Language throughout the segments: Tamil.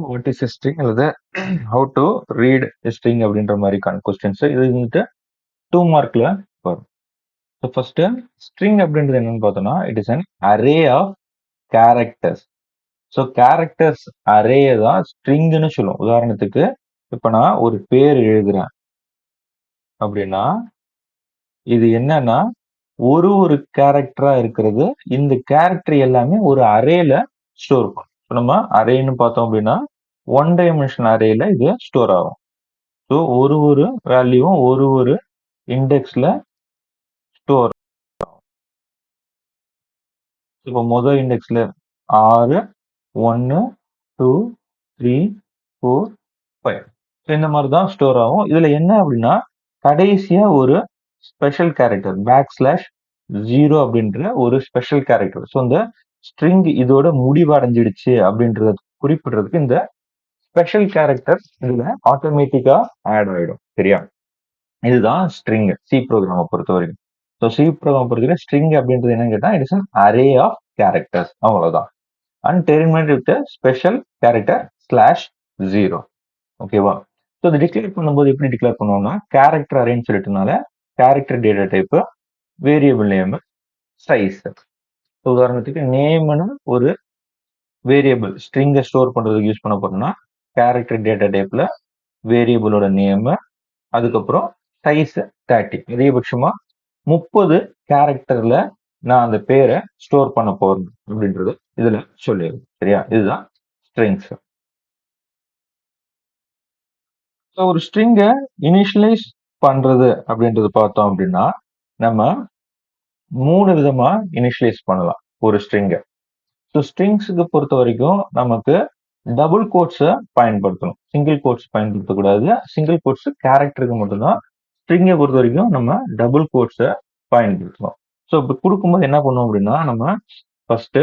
வாட் இஸ் a string அல்லது how to read a string அப்படின்ற மாதிரிக்கான கொஸ்டின்ஸ் இது வந்துட்டு 2 மார்க்ல வரும். ஸோ ஃபர்ஸ்ட் ஸ்ட்ரிங் அப்படின்றது என்னன்னு பார்த்தோம்னா it is an array of characters. So characters அரேயை தான் ஸ்ட்ரிங்னு சொல்லுவோம். உதாரணத்துக்கு இப்போ நான் ஒரு பேர் எழுதுறேன் அப்படின்னா இது என்னன்னா ஒரு ஒரு கேரக்டரா இருக்கிறது. இந்த கேரக்டர் எல்லாமே ஒரு அரேல ஸ்டோர் பண்ணும். இப்போ நம்ம அரேன்னு பார்த்தோம் அப்படின்னா 1 டைமென்ஷன் அரேல இது ஸ்டோர் ஆகும். ஸோ ஒரு ஒரு வேல்யூவும் ஒரு ஒரு இண்டெக்ஸ்ல ஸ்டோர். இப்போ முதல் இண்டெக்ஸ்ல 6 1 2 3 4 5 இந்த மாதிரி தான் ஸ்டோர் ஆகும். இதுல என்ன அப்படின்னா கடைசியா ஒரு ஸ்பெஷல் கேரக்டர் \0 அப்படின்ற ஒரு ஸ்பெஷல் கேரக்டர். ஸோ இந்த ஸ்ட்ரிங் இதோட முடிவடைஞ்சிடுச்சு அப்படின்றத குறிப்பிடுறதுக்கு இந்த ஸ்பெஷல் கேரக்டர் இதுல ஆட்டோமேட்டிக்கா ஆட் ஆயிடும். சரியா? இதுதான் ஸ்ட்ரிங் சி ப்ரோக்ராமை பொறுத்த வரைக்கும். ஸோ சி ப்ரோக்ராம் பொறுத்த வரைக்கும் ஸ்ட்ரிங் அப்படின்றது என்னன்னு கேட்டா it is an array of characters, அவ்வளவுதான். And terminated with special character /0. ஓகேவா? ஸோ இதை டிக்ளேர் பண்ணும்போது எப்படி டிக்ளேர் பண்ணுவோம்னா கேரக்டர் அரேன்னு சொல்லிட்டுனால character data type, variable name, size. உதாரணத்துக்கு நேம்னு ஒரு வேரியபிள் ஸ்ட்ரிங்கை ஸ்டோர் பண்றதுக்கு யூஸ் பண்ண போறோம்னா கேரக்டர் டேட்டா டைப்ல வேரியபிளோட நேம், அதுக்கப்புறம் சைஸ் 30. அதிகபட்சமா 30 கேரக்டர்ல நான் அந்த பேரை ஸ்டோர் பண்ண போறேன் அப்படின்றது இதுல சொல்லிடும். சரியா? இதுதான் ஸ்ட்ரிங்ஸ். ஸோ ஒரு ஸ்ட்ரிங்கை இனிஷியலைஸ் பண்றது அப்படின்றது பார்த்தோம் அப்படின்னா நம்ம 3 விதமா இனிஷியலைஸ் பண்ணலாம் ஒரு ஸ்ட்ரிங்கை. ஸோ ஸ்ட்ரிங்ஸுக்கு பொறுத்த வரைக்கும் நமக்கு டபுள் கோட்ஸை பயன்படுத்தணும், சிங்கிள் கோட்ஸ் பயன்படுத்தக்கூடாது. சிங்கிள் கோட்ஸ் கேரக்டருக்கு மட்டும்தான். ஸ்ட்ரிங்கை பொறுத்த வரைக்கும் நம்ம டபுள் கோட்ஸை பயன்படுத்தணும். ஸோ இப்போ கொடுக்கும்போது என்ன பண்ணுவோம் அப்படின்னா நம்ம ஃபர்ஸ்ட்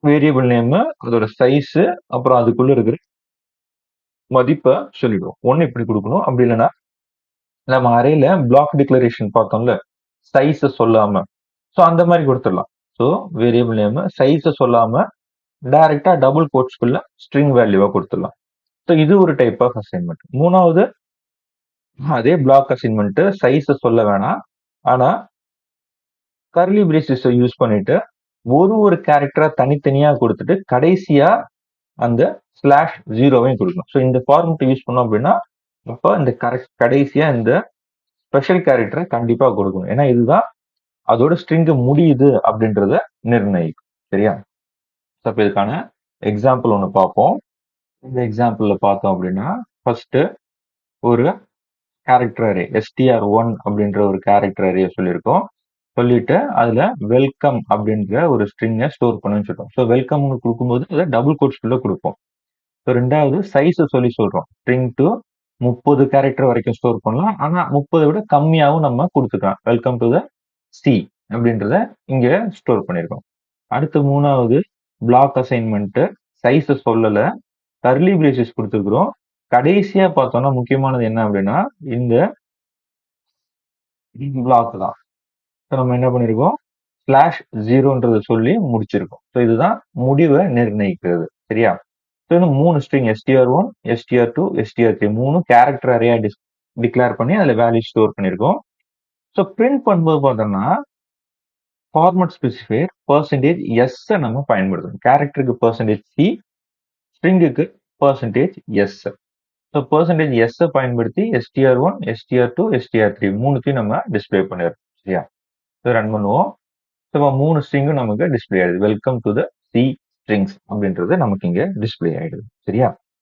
வேரியபிள் நேம், அதோட சைஸ், அப்புறம் அதுக்குள்ள இருக்கிற மதிப்பை சொல்லிடுவோம். ஒன்னு இப்படி கொடுக்கணும். அப்படி இல்லைன்னா நம்ம அறையில பிளாக் டிக்ளரேஷன் பார்த்தோம்ல சைஸை சொல்லாம, ஸோ அந்த மாதிரி கொடுத்துடலாம். ஸோ வேரியபிள் நேம் சைஸை சொல்லாம டைரக்டா டபுள் கோட்ஸ்குள்ள ஸ்ட்ரிங் வேல்யூவா கொடுத்துடலாம். ஸோ இது ஒரு டைப் ஆஃப் அசைன்மெண்ட். மூணாவது அதே பிளாக் அசைன்மெண்ட் சைஸை சொல்ல வேணாம், ஆனா கர்லி பிரேசஸ் யூஸ் பண்ணிட்டு ஒரு ஒரு கேரக்டரா தனித்தனியா கொடுத்துட்டு கடைசியா அந்த /0வையும் கொடுக்கணும். ஸோ இந்த ஃபார்மெட் யூஸ் பண்ணோம் அப்படின்னா அப்ப இந்த கடைசியா இந்த ஸ்பெஷல் கேரக்டரை கண்டிப்பா கொடுக்கணும். ஏன்னா இதுதான் அதோட ஸ்ட்ரிங் முடியுது அப்படின்றத நிர்ணயிக்கும். சரியா? அப்ப இதுக்கான எக்ஸாம்பிள் ஒன்று பார்ப்போம். இந்த எக்ஸாம்பிள்ல பார்த்தோம் அப்படின்னா ஃபர்ஸ்ட் ஒரு கேரக்டர் அரே str1 அப்படின்ற ஒரு கேரக்டர் அரே சொல்லியிருக்கோம். சொல்லிட்டு அதுல வெல்கம் அப்படின்ற ஒரு ஸ்ட்ரிங்கை ஸ்டோர் பண்ணுன்னு சொல்லிட்டோம். ஸோ வெல்கம் கொடுக்கும்போது அதை டபுள் கோட்ஸ்குள்ள கொடுப்போம். ஸோ ரெண்டாவது சைஸ் சொல்லி சொல்றோம். ஸ்ட்ரிங் டு 30 கேரக்டர் வரைக்கும் ஸ்டோர் பண்ணலாம், ஆனா 30 விட கம்மியாகவும் நம்ம கொடுத்துக்கலாம். வெல்கம் டு த சி அப்படின்றத இங்க ஸ்டோர் பண்ணிருக்கோம். அடுத்து மூணாவது பிளாக் அசைன்மெண்ட் சைஸை சொல்லல, கர்லி பிரேசஸ் கொடுத்துருக்குறோம். கடைசியா பார்த்தோம்னா முக்கியமானது என்ன அப்படின்னா இந்த பிளாக் தான். நம்ம என்ன பண்ணிருக்கோம் /0ன்றத சொல்லி முடிச்சிருக்கோம். ஸோ இதுதான் முடிவை நிர்ணயிக்கிறது. சரியா? ஸோ இன்னும் 3 string str1, str2, str3 3 character அரேயா declare பண்ணி அதுல வேல்யூ ஸ்டோர் பண்ணிருக்கோம். ஸோ பிரிண்ட் பண்ணும்போது பார்த்தோம்னா ஃபார்மட் ஸ்பெசிஃபையர் %s நம்ம பயன்படுத்தணும். கேரக்டருக்கு %c, ஸ்ட்ரிங்குக்கு %s. ஸோ %s பயன்படுத்தி str1, str2, str3 மூணுத்தையும் நம்ம டிஸ்பிளே பண்ணிடுறோம். சரியா? ரன் பண்ணுவோம். ஸோ 3 ஸ்ட்ரிங்கும் நமக்கு டிஸ்பிளே ஆயிடுது. Welcome to the C strings அப்படின்றது நமக்கு இங்க டிஸ்பிளே ஆயிடுது. சரியா?